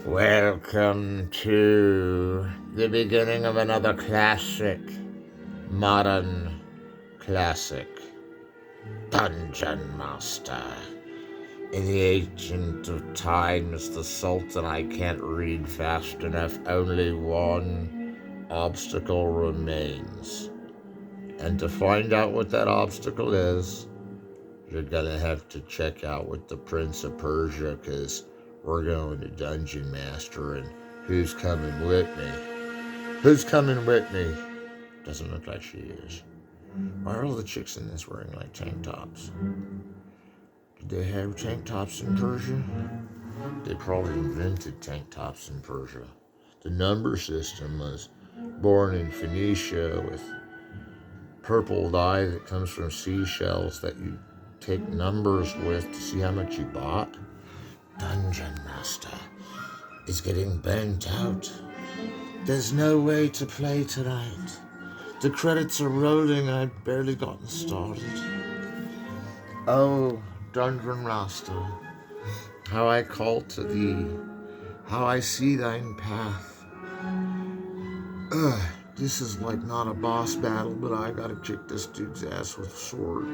Welcome to the beginning of another classic, modern classic, Dungeon Master. In the ancient of times, the Sultan, I can't read fast enough, only one obstacle remains. And to find out what that obstacle is, you're gonna have to check out with the Prince of Persia, because we're going to Dungeon Master, and who's coming with me? Who's coming with me? Doesn't look like she is. Why are all the chicks in this wearing like tank tops? Did they have tank tops in Persia? They probably invented tank tops in Persia. The number system was born in Phoenicia with purple dye that comes from seashells that you take numbers with to see how much you bought. Dungeon Master is getting burnt out. There's no way to play tonight. The credits are rolling and I've barely gotten started. Oh, Dungeon Master, how I call to thee, how I see thine path. This is like not a boss battle, but I gotta kick this dude's ass with a sword.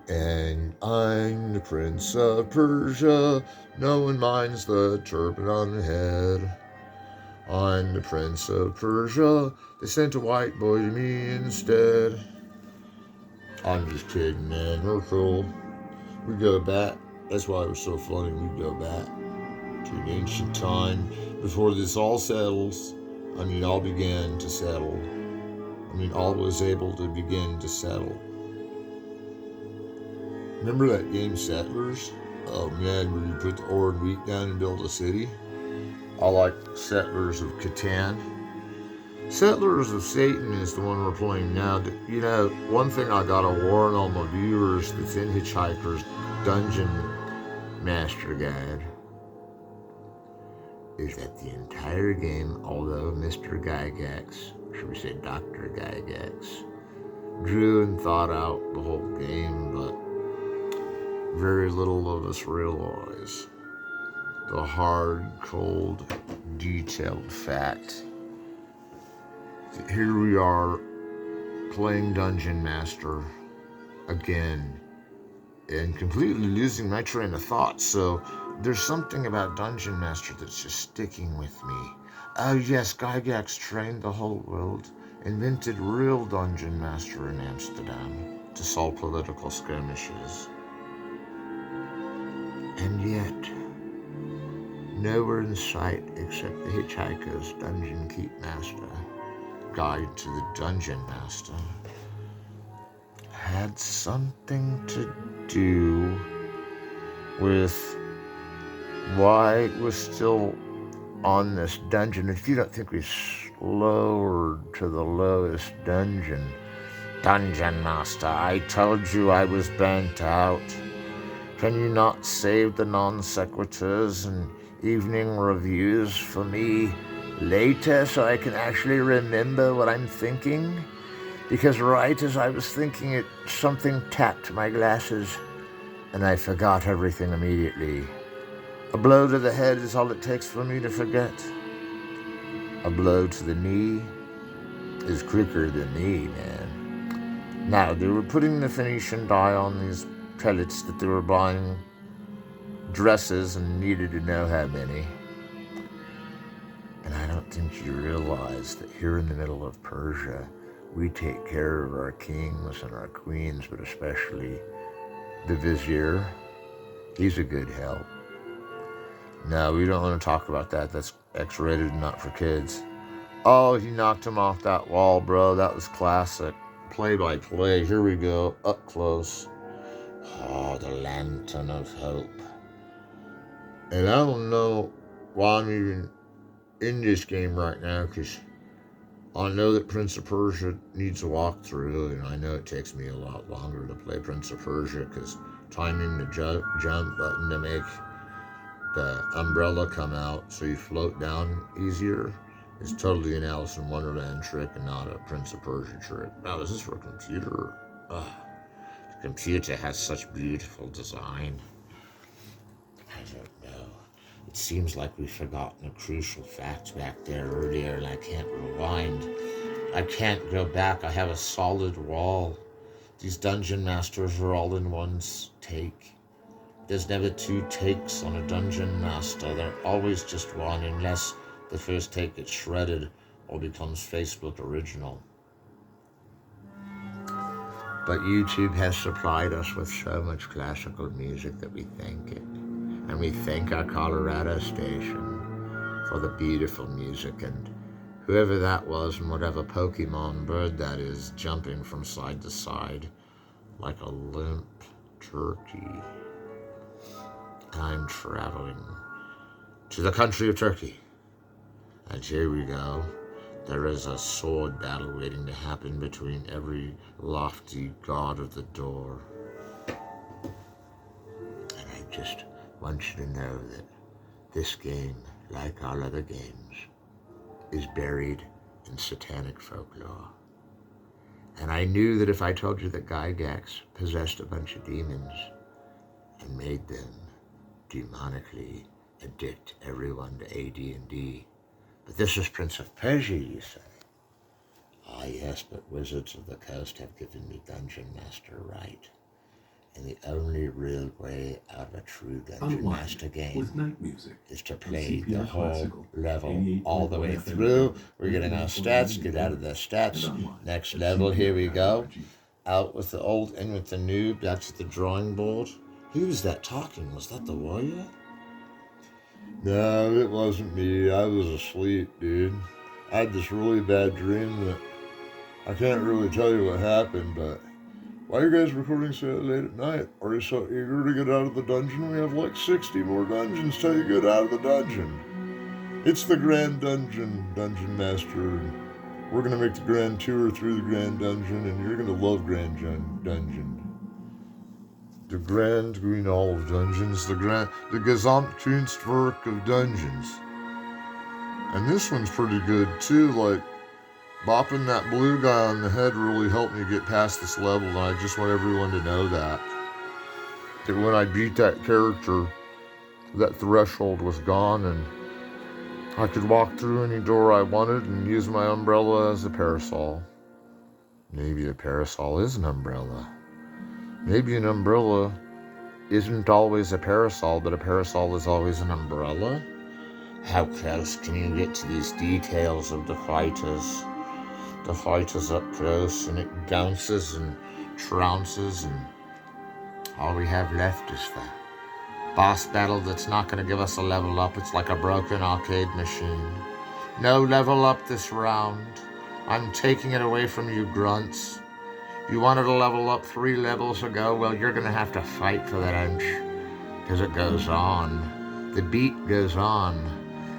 And I'm the Prince of Persia, no one minds the turban on the head. I'm the Prince of Persia, they sent a white boy to me instead. I'm just kidding, man, we're cool. We go back, that's why it was so funny, we go back to an ancient time before this all settles. All began to settle. All was able to begin to settle. Remember that game Settlers? Oh man, where you put the ore and wheat down and build a city? I like Settlers of Catan. Settlers of Satan is the one we're playing now. One thing I gotta warn all my viewers that's in Hitchhiker's Dungeon Master Guide is that the entire game, although Mr. Gygax, should we say Dr. Gygax, drew and thought out the whole game, but very little of us realize the hard, cold, detailed fact that here we are playing Dungeon Master again and completely losing my train of thought. So there's something about Dungeon Master that's just sticking with me. Oh yes, Gygax trained the whole world, invented real Dungeon Master in Amsterdam to solve political skirmishes. And yet, nowhere in sight except the Hitchhiker's Dungeon Keep Master Guide to the Dungeon Master had something to do with why it was still on this dungeon. If you don't think we lowered to the lowest dungeon, Dungeon Master, I told you I was burnt out. Can you not save the non sequiturs and evening reviews for me later so I can actually remember what I'm thinking? Because right as I was thinking it, something tapped my glasses and I forgot everything immediately. A blow to the head is all it takes for me to forget. A blow to the knee is quicker than me, man. Now, they were putting the Phoenician dye on these pellets that they were buying dresses and needed to know how many. And I don't think you realize that here in the middle of Persia, we take care of our kings and our queens, but especially the vizier. He's a good help. No, we don't want to talk about that. That's X-rated and not for kids. Oh, he knocked him off that wall, bro. That was classic. Play-by-play. Here we go. Up close. Oh, the Lantern of Hope. And I don't know why I'm even in this game right now, because I know that Prince of Persia needs a walkthrough, and I know it takes me a lot longer to play Prince of Persia, because timing the jump button to make the umbrella come out so you float down easier is totally an Alice in Wonderland trick and not a Prince of Persia trick. Now, is this for a computer? The computer has such beautiful design. I don't know. It seems like we've forgotten a crucial fact back there earlier, and I can't rewind. I can't go back. I have a solid wall. These dungeon masters are all in one take. There's never two takes on a dungeon master. They're always just one, unless the first take gets shredded or becomes Facebook original. But YouTube has supplied us with so much classical music that we thank it. And we thank our Colorado station for the beautiful music, and whoever that was and whatever Pokemon bird that is jumping from side to side like a limp turkey. I'm traveling to the country of Turkey. And here we go. There is a sword battle waiting to happen between every lofty god of the door. And I just want you to know that this game, like all other games, is buried in satanic folklore. And I knew that if I told you that Gygax possessed a bunch of demons and made them demonically addict everyone to AD&D. But this is Prince of Persia, you say? Ah, yes, but Wizards of the Coast have given me Dungeon Master right. And the only real way out of a true Dungeon Master game is to play the whole level all the way through. We're getting our stats, get out of the stats. Next level, here we go. Out with the old, in with the new, back to the drawing board. Who was that talking? Was that the warrior? No, it wasn't me. I was asleep, dude. I had this really bad dream that I can't really tell you what happened, but why are you guys recording so late at night? Are you so eager to get out of the dungeon? We have like 60 more dungeons till you get out of the dungeon. It's the Grand Dungeon, Dungeon Master. We're going to make the Grand Tour through the Grand Dungeon, and you're going to love Grand Dungeon. The Grand Green Hall of Dungeons, the Gesamtkunstwerk of Dungeons. And this one's pretty good too, like bopping that blue guy on the head really helped me get past this level, and I just want everyone to know that when I beat that character, that threshold was gone, and I could walk through any door I wanted and use my umbrella as a parasol. Maybe a parasol is an umbrella. Maybe an umbrella isn't always a parasol, but a parasol is always an umbrella. How close can you get to these details of the fighters? The fight is up close, and it bounces and trounces, and all we have left is the boss battle that's not going to give us a level up. It's like a broken arcade machine. No level up this round. I'm taking it away from you, grunts. You wanted to level up 3 levels ago? Well, you're going to have to fight for that inch, because it goes on. The beat goes on.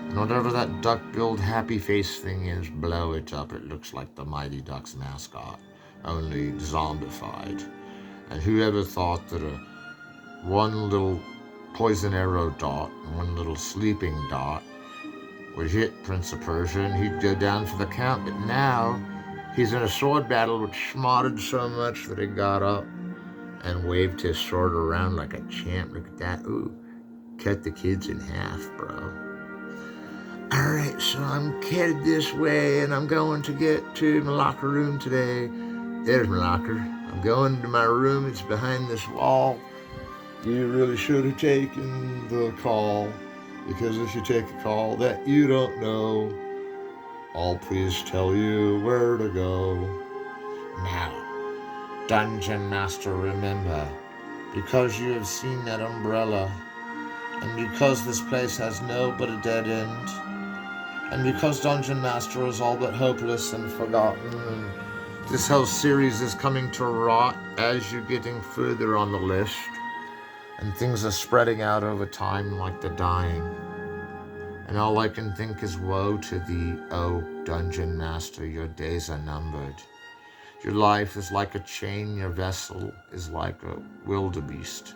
And whatever that duck-billed happy face thing is, blow it up. It looks like the Mighty Ducks mascot, only zombified. And whoever thought that one little poison arrow dot and one little sleeping dot would hit Prince of Persia and he'd go down for the count, but now he's in a sword battle which schmotted so much that he got up and waved his sword around like a champ. Look at that. Ooh, cut the kids in half, bro. Alright, so I'm headed this way, and I'm going to get to my locker room today. There's my locker. I'm going to my room. It's behind this wall. You really should have taken the call, because if you take a call that you don't know, I'll please tell you where to go. Now, Dungeon Master, remember, because you have seen that umbrella, and because this place has no but a dead end, and because Dungeon Master is all but hopeless and forgotten, and this whole series is coming to rot as you're getting further on the list, and things are spreading out over time like the dying. And all I can think is woe to thee, O Dungeon Master, your days are numbered. Your life is like a chain, your vessel is like a wildebeest.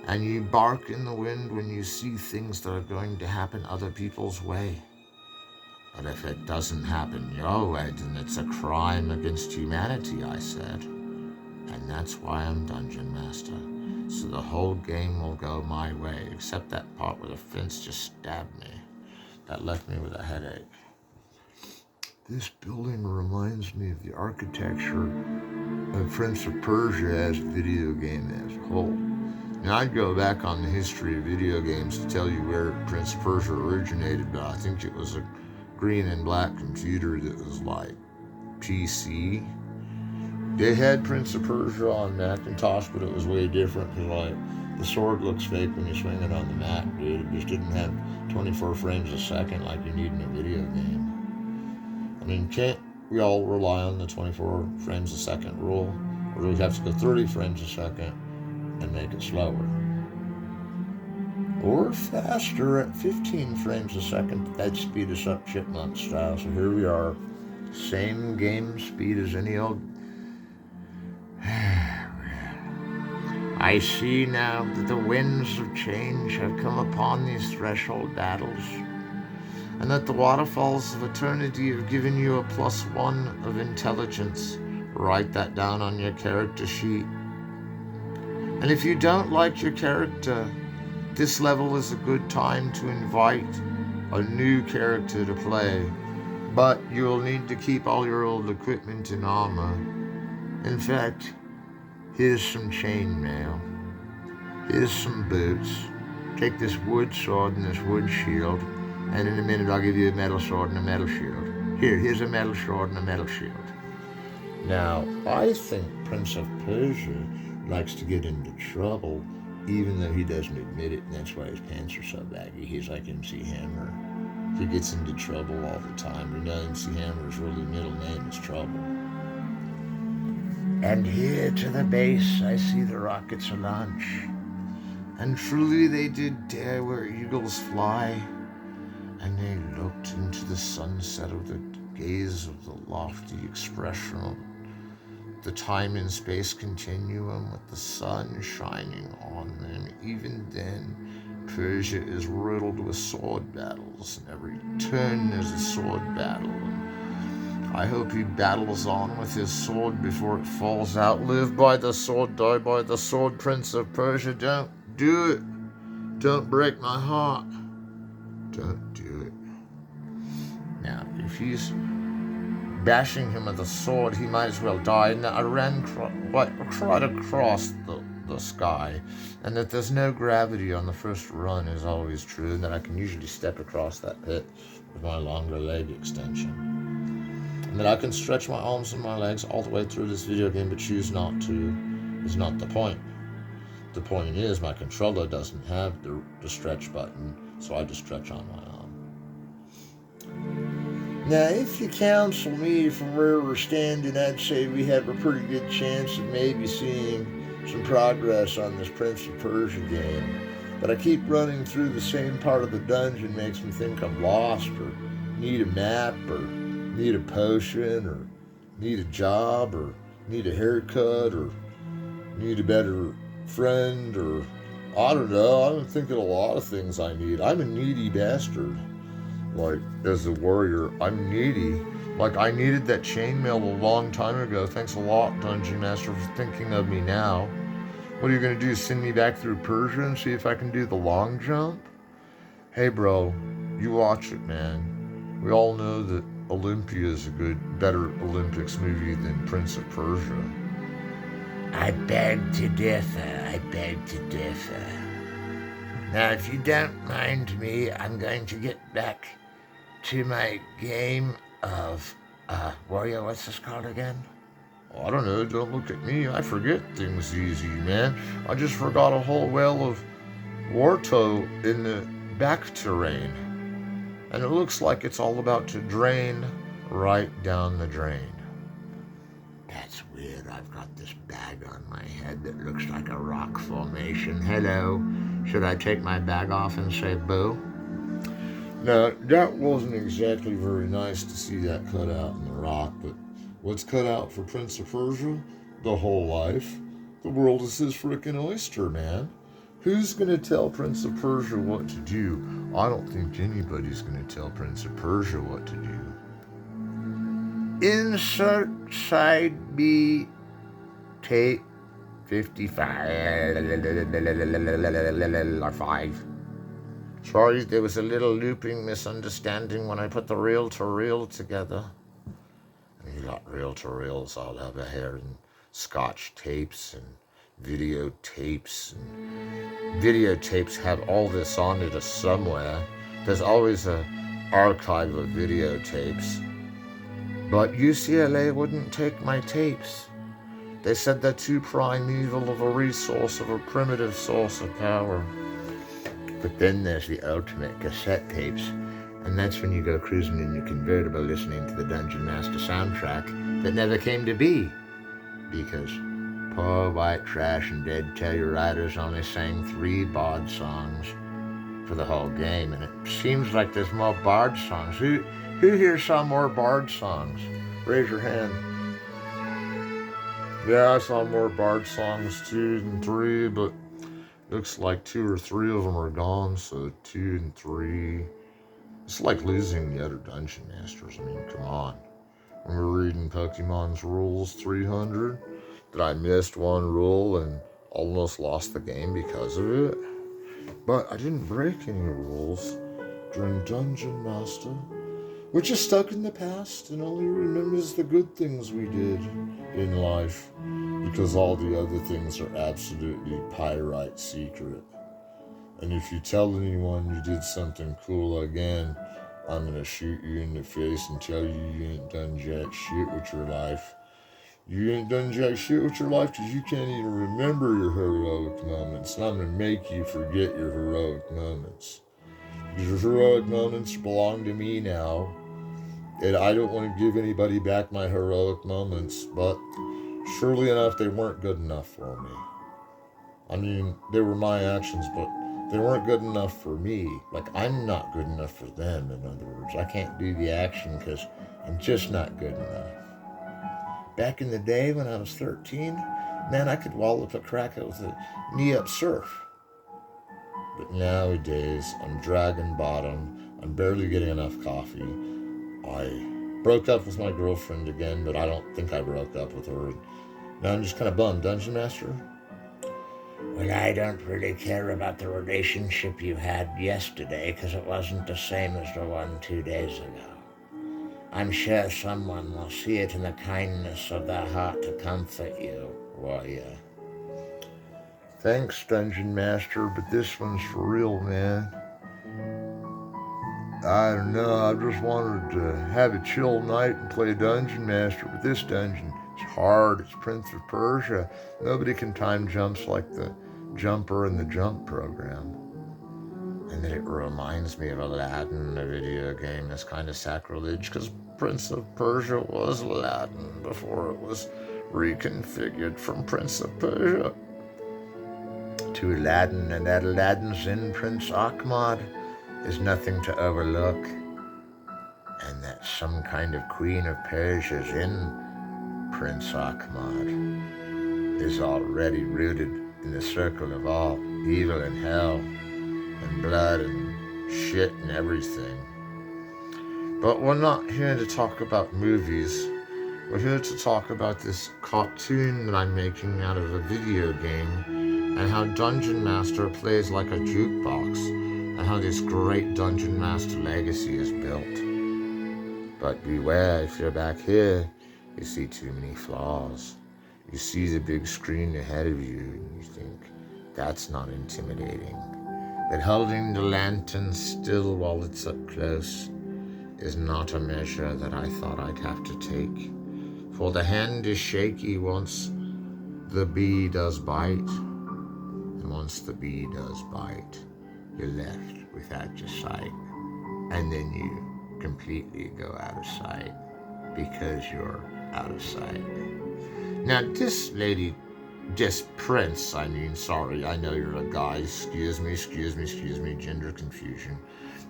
And you bark in the wind when you see things that are going to happen other people's way. But if it doesn't happen your way, then it's a crime against humanity, I said. And that's why I'm Dungeon Master. So the whole game will go my way, except that part where the fence just stabbed me. That left me with a headache. This building reminds me of the architecture of Prince of Persia as a video game as a whole. Now, I'd go back on the history of video games to tell you where Prince of Persia originated, but I think it was a green and black computer that was like PC. They had Prince of Persia on Macintosh, but it was way different because, like, the sword looks fake when you swing it on the Mac, dude. It just didn't have 24 frames a second like you need in a video game. I mean, can't we all rely on the 24 frames a second rule? Or do we have to go 30 frames a second and make it slower? Or faster at 15 frames a second? That'd speed us up chipmunk style. So here we are, same game speed as any old. I see now that the winds of change have come upon these threshold battles, and that the waterfalls of eternity have given you a +1 of intelligence. Write that down on your character sheet. And if you don't like your character, this level is a good time to invite a new character to play, but you'll need to keep all your old equipment and armor. In fact, here's some chainmail. Here's some boots. Take this wood sword and this wood shield, and in a minute I'll give you a metal sword and a metal shield. Here's a metal sword and a metal shield. Now, I think Prince of Persia likes to get into trouble, even though he doesn't admit it, and that's why his pants are so baggy. He's like MC Hammer. He gets into trouble all the time. You know, MC Hammer's really middle name is Trouble. And here to the base I see the rockets launch. And truly they did dare where eagles fly, and they looked into the sunset of the gaze of the lofty expression of the time and space continuum with the sun shining on them. Even then, Persia is riddled with sword battles, and every turn there's a sword battle. And I hope he battles on with his sword before it falls out. Live by the sword, die by the sword, Prince of Persia. Don't do it. Don't break my heart. Don't do it. Now, if he's bashing him with a sword, he might as well die. And I ran right across the sky, and that there's no gravity on the first run is always true, and that I can usually step across that pit with my longer leg extension, and that I can stretch my arms and my legs all the way through this video game, but choose not to is not the point. The point is my controller doesn't have the stretch button, so I just stretch on my arm. Now, if you counsel me from where we're standing, I'd say we have a pretty good chance of maybe seeing some progress on this Prince of Persia game. But I keep running through the same part of the dungeon, makes me think I'm lost, or need a map, or need a potion, or need a job, or need a haircut, or need a better friend, or I don't know. I'm thinking a lot of things I need. I'm a needy bastard. Like, as a warrior, I'm needy. Like, I needed that chainmail a long time ago. Thanks a lot, Dungeon Master, for thinking of me now. What are you going to do, send me back through Persia and see if I can do the long jump? Hey, bro, you watch it, man. We all know that Olympia is a better Olympics movie than Prince of Persia. I beg to differ. I beg to differ. Now, if you don't mind me, I'm going to get back to my game of, Warrior, what's this called again? Oh, I don't know, don't look at me. I forget things easy, man. I just forgot a whole well of Warto in the back terrain. And it looks like it's all about to drain right down the drain. That's weird. I've got this bag on my head that looks like a rock formation. Hello. Should I take my bag off and say boo? Now, that wasn't exactly very nice to see that cut out in the rock, but what's cut out for Prince of Persia? The whole life. The world is his frickin' oyster, man. Who's gonna tell Prince of Persia what to do? I don't think anybody's gonna tell Prince of Persia what to do. Insert side B tape 55. Sorry, there was a little looping misunderstanding when I put the reel-to-reel together. And you got reel-to-reels all over here, and scotch tapes, and videotapes. And videotapes have all this on it somewhere. There's always an archive of videotapes. But UCLA wouldn't take my tapes. They said they're too primeval of a resource, of a primitive source of power. But then there's the ultimate cassette tapes, and that's when you go cruising in your convertible listening to the Dungeon Master soundtrack that never came to be, because poor white trash and dead Telluritis only sang 3 bard songs for the whole game, and it seems like there's more bard songs. Who here saw more bard songs? Raise your hand. Yeah, I saw more bard songs 2 than 3, but looks like 2 or 3 of them are gone, so 2 and 3. It's like losing the other Dungeon Masters. I mean, come on. When we were reading Pokemon's Rules 300, that I missed one rule and almost lost the game because of it. But I didn't break any rules during Dungeon Master. We're just stuck in the past and only remembers the good things we did in life, because all the other things are absolutely pyrite secret. And if you tell anyone you did something cool again, I'm gonna shoot you in the face and tell you ain't done jack shit with your life. You ain't done jack shit with your life because you can't even remember your heroic moments, and I'm gonna make you forget your heroic moments. Because your heroic moments belong to me now, and I don't want to give anybody back my heroic moments, but surely enough, they weren't good enough for me. I mean, they were my actions, but they weren't good enough for me. Like, I'm not good enough for them, in other words. I can't do the action because I'm just not good enough. Back in the day when I was 13, man, I could wallop a cracker with a knee-up surf. But nowadays, I'm dragging bottom. I'm barely getting enough coffee. I broke up with my girlfriend again, but I don't think I broke up with her. Now I'm just kind of bummed. Dungeon Master? Well, I don't really care about the relationship you had yesterday, because it wasn't the same as the one 2 days ago. I'm sure someone will see it in the kindness of their heart to comfort you, warrior. Thanks, Dungeon Master, but this one's for real, man. I don't know, I just wanted to have a chill night and play Dungeon Master, but this dungeon is hard. It's Prince of Persia. Nobody can time jumps like the Jumper in the Jump program. And then it reminds me of Aladdin, a video game that's kind of sacrilege, because Prince of Persia was Aladdin before it was reconfigured from Prince of Persia to Aladdin, and that Aladdin's in Prince Ahmad is nothing to overlook, and that some kind of Queen of Persia is in Prince Ahmad is already rooted in the circle of all evil and hell and blood and shit and everything. But we're not here to talk about movies. We're here to talk about this cartoon that I'm making out of a video game, and how Dungeon Master plays like a jukebox, and how this great Dungeon Master legacy is built. But beware, if you're back here, you see too many flaws. You see the big screen ahead of you, and you think, that's not intimidating. That holding the lantern still while it's up close is not a measure that I thought I'd have to take. For the hand is shaky once the bee does bite, and once the bee does bite, you're left without your sight, and then you completely go out of sight because you're out of sight. Now this lady, this prince, I know you're a guy, excuse me, gender confusion,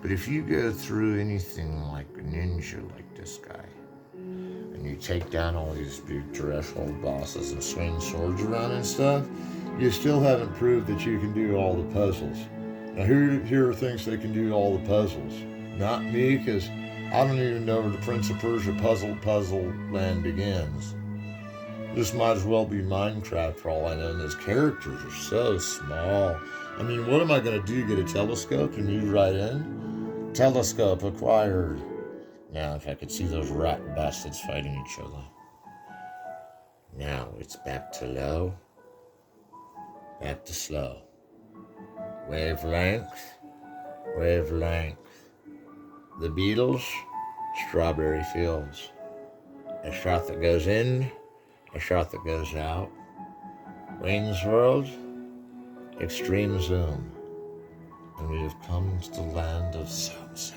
but if you go through anything like a ninja like this guy, and you take down all these big threshold bosses and swing swords around and stuff, you still haven't proved that you can do all the puzzles. Now who here thinks they can do all the puzzles? Not me, because I don't even know where the Prince of Persia puzzle land begins. This might as well be Minecraft for all I know, and those characters are so small. I mean, what am I going to do? Get a telescope and move right in? Telescope acquired. Now, if I could see those rat bastards fighting each other. Now, it's back to low, back to slow. Wavelength, wavelength. The Beatles, Strawberry Fields. A shot that goes in, a shot that goes out. Wayne's World, extreme zoom. And we have come to the land of so-so,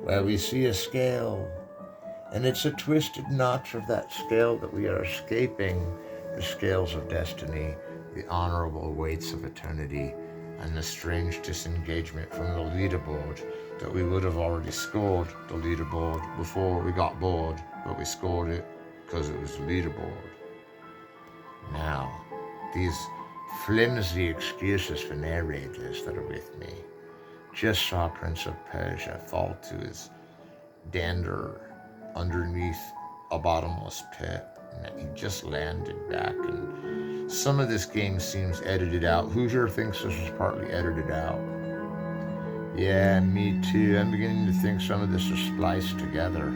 where we see a scale, and it's a twisted notch of that scale that we are escaping, the scales of destiny, the honorable weights of eternity, and the strange disengagement from the leaderboard that we would have already scored the leaderboard before we got bored, but we scored it because it was the leaderboard. Now, these flimsy excuses for narrators that are with me just saw Prince of Persia fall to his dander underneath a bottomless pit, and he just landed back, and some of this game seems edited out. Who here thinks this is partly edited out? Yeah, me too. I'm beginning to think some of this is spliced together.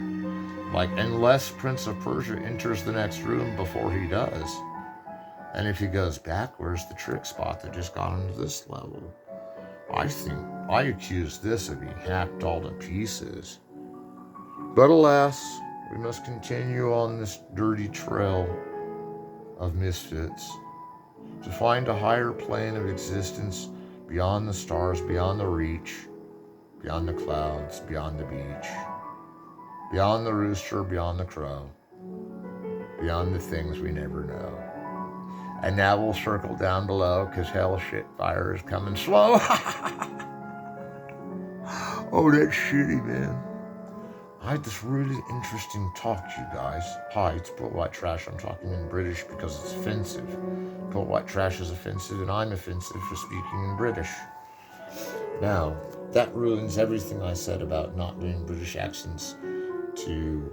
Like, unless Prince of Persia enters the next room before he does. And if he goes backwards, the trick spot that just got him to this level. I accuse this of being hacked all to pieces. But alas, we must continue on this dirty trail of misfits to find a higher plane of existence beyond the stars, beyond the reach, beyond the clouds, beyond the beach, beyond the rooster, beyond the crow, beyond the things we never know. And now we'll circle down below, because hell shit fire is coming slow. Oh, that's shitty, man. I had this really interesting talk to you guys. Hi, it's Put White Trash. I'm talking in British because it's offensive. Put White Trash is offensive, and I'm offensive for speaking in British. Now, that ruins everything I said about not doing British accents to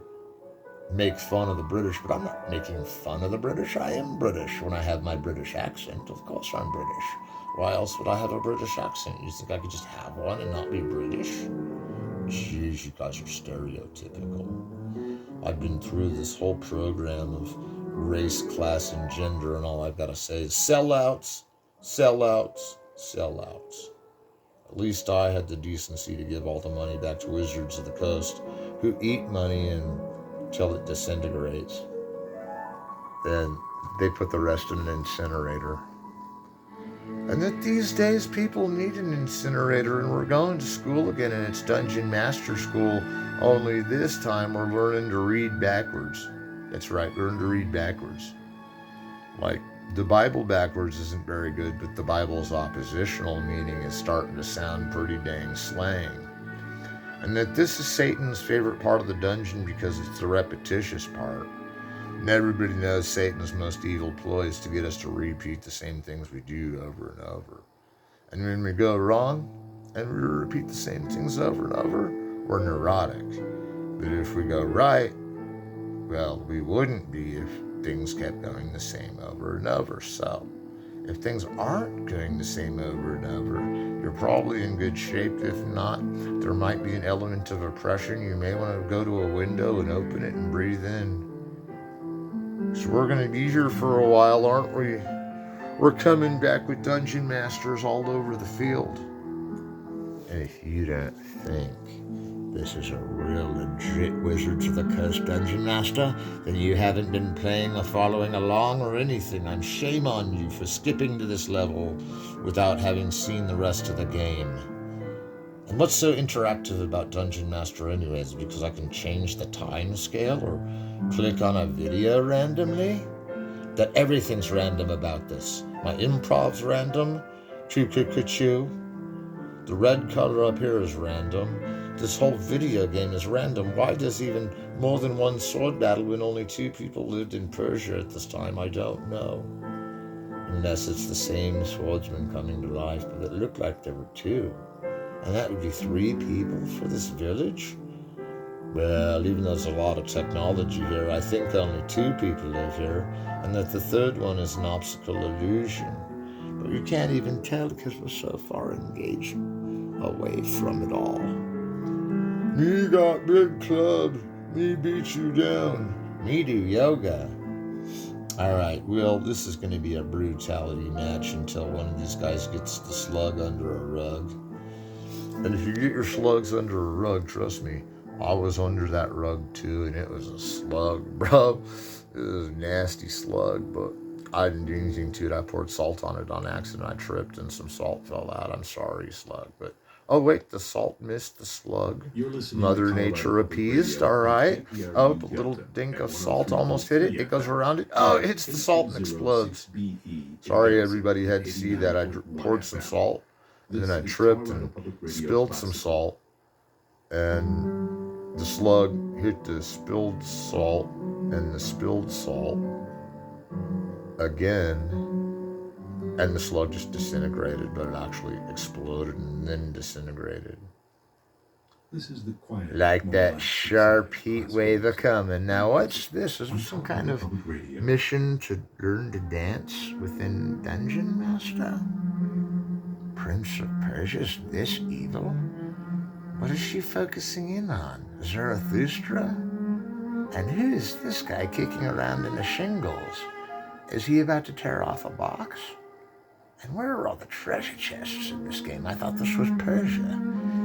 make fun of the British, but I'm not making fun of the British. I am British when I have my British accent. Of course I'm British. Why else would I have a British accent? You think I could just have one and not be British? Jeez, you guys are stereotypical. I've been through this whole program of race, class, and gender, and all I've got to say is sellouts, sellouts, sellouts. At least I had the decency to give all the money back to Wizards of the Coast, who eat money until it disintegrates. Then they put the rest in an incinerator. And that these days people need an incinerator, and we're going to school again, and it's Dungeon Master School, only this time we're learning to read backwards. That's right, learn to read backwards. Like, the Bible backwards isn't very good, but the Bible's oppositional meaning is starting to sound pretty dang slang. And that this is Satan's favorite part of the dungeon because it's the repetitious part. And everybody knows Satan's most evil ploy is to get us to repeat the same things we do over and over. And when we go wrong, and we repeat the same things over and over, we're neurotic. But if we go right, well, we wouldn't be if things kept going the same over and over. So, if things aren't going the same over and over, you're probably in good shape. If not, there might be an element of oppression. You may want to go to a window and open it and breathe in. So we're going to be here for a while, aren't we? We're coming back with dungeon masters all over the field. And if you don't think this is a real legit Wizards of the Coast dungeon master, then you haven't been playing or following along or anything. I'm shame on you for skipping to this level without having seen the rest of the game. And what's so interactive about Dungeon Master anyways? Because I can change the time scale or click on a video randomly? That everything's random about this. My improv's random. Choo-choo-choo-choo. The red color up here is random. This whole video game is random. Why does even more than one sword battle when only 2 people lived in Persia at this time? I don't know. Unless it's the same swordsman coming to life, but it looked like there were 2. And that would be 3 people for this village? Well, even though there's a lot of technology here, I think only 2 people live here, and that the third one is an optical illusion. But you can't even tell because we're so far engaged away from it all. Me got big club. Me beat you down. Me do yoga. Alright, well, this is going to be a brutality match until one of these guys gets the slug under a rug. And if you get your slugs under a rug, trust me, I was under that rug too, and it was a slug, bro. It was a nasty slug, but I didn't do anything to it. I poured salt on it on accident. I tripped and some salt fell out. I'm sorry, slug, but... Oh, wait, the salt missed the slug. Mother Nature appeased, all right. Oh, the little dink of salt almost hit it. It goes around it. Oh, it hits the salt and explodes. Sorry, everybody had to see that. I poured some salt, and then I tripped and spilled some salt, and the slug hit the spilled salt and the spilled salt again. And the slug just disintegrated, but it actually exploded and then disintegrated. This is the quiet, like that sharp heat wave a coming. Now what's this? Is this some kind of mission to learn to dance within Dungeon Master? Prince of Persia's this evil? What is she focusing in on? Zarathustra? And who is this guy kicking around in the shingles? Is he about to tear off a box? And where are all the treasure chests in this game? I thought this was Persia.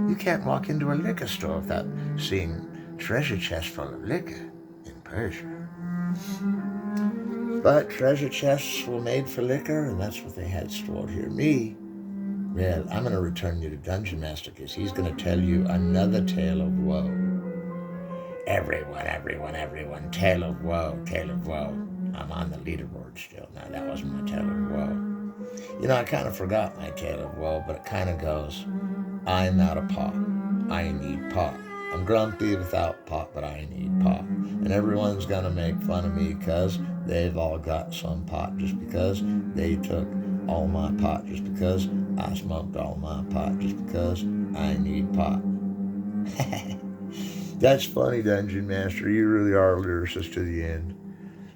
You can't walk into a liquor store without seeing treasure chests full of liquor in Persia. But treasure chests were made for liquor, and that's what they had stored here. Me, well, I'm going to return you to Dungeon Master because he's going to tell you another tale of woe. Everyone, tale of woe, tale of woe. I'm on the leaderboard still. Now, that wasn't my tale of woe. You know, I kind of forgot my tale of woe, but it kind of goes, I'm out of pot. I need pot. I'm grumpy without pot, but I need pot. And everyone's going to make fun of me because they've all got some pot just because they took all my pot, just because I smoked all my pot, just because I need pot. That's funny, Dungeon Master. You really are a lyricist to the end.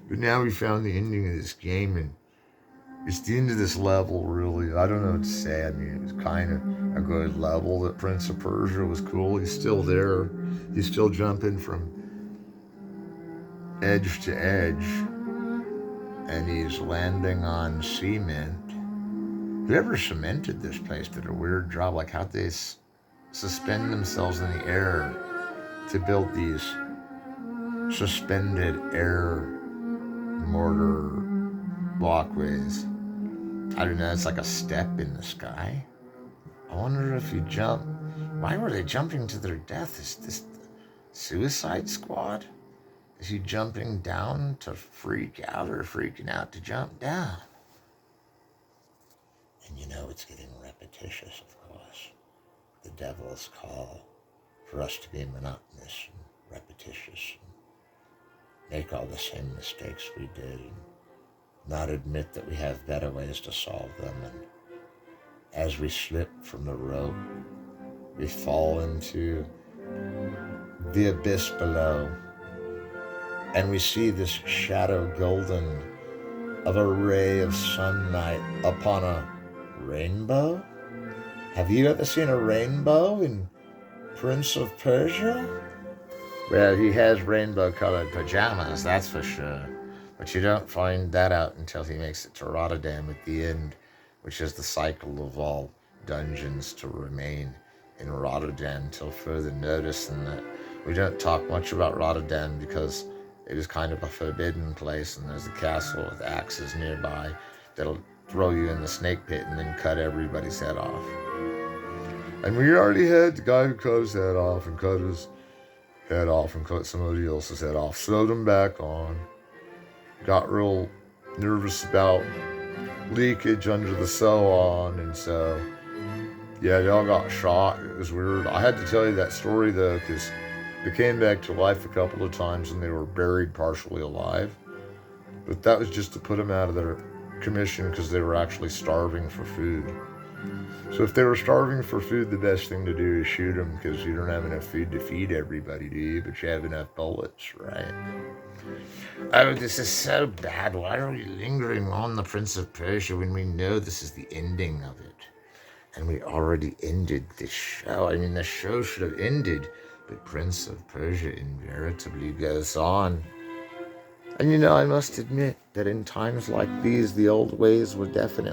But now we found the ending of this game, and it's the end of this level, really. I don't know what to say. I mean, it was kind of a good level. That Prince of Persia was cool. He's still there. He's still jumping from edge to edge. And he's landing on cement. Whoever cemented this place did a weird job. Like, how'd they suspend themselves in the air to build these suspended air mortar walkways? I don't know, it's like a step in the sky. I wonder if you jump. Why were they jumping to their death? Is this the Suicide Squad? Is he jumping down to freak out or freaking out to jump down? And you know it's getting repetitious, of course. The devil's call for us to be monotonous and repetitious and make all the same mistakes we did and not admit that we have better ways to solve them. And as we slip from the rope, we fall into the abyss below, and we see this shadow golden of a ray of sunlight upon a rainbow. Have you ever seen a rainbow in Prince of Persia? Well, he has rainbow-colored pajamas, that's for sure. But you don't find that out until he makes it to Rotterdam at the end, which is the cycle of all dungeons to remain in Rotterdam till further notice, and that we don't talk much about Rotterdam because it is kind of a forbidden place, and there's a castle with axes nearby that'll throw you in the snake pit and then cut everybody's head off. And we already had the guy who cut his head off and cut his head off and cut somebody else's head off, sewed him back on. Got real nervous about leakage under the sew-on, and so, yeah, they all got shot. It was weird. I had to tell you that story, though, because they came back to life a couple of times and they were buried partially alive. But that was just to put them out of their commission because they were actually starving for food. So if they were starving for food, the best thing to do is shoot them, because you don't have enough food to feed everybody, do you? But you have enough bullets, right? Oh, this is so bad. Why are we lingering on the Prince of Persia when we know this is the ending of it? And we already ended the show. I mean, the show should have ended, but Prince of Persia invariably goes on. And I must admit that in times like these, the old ways were definitely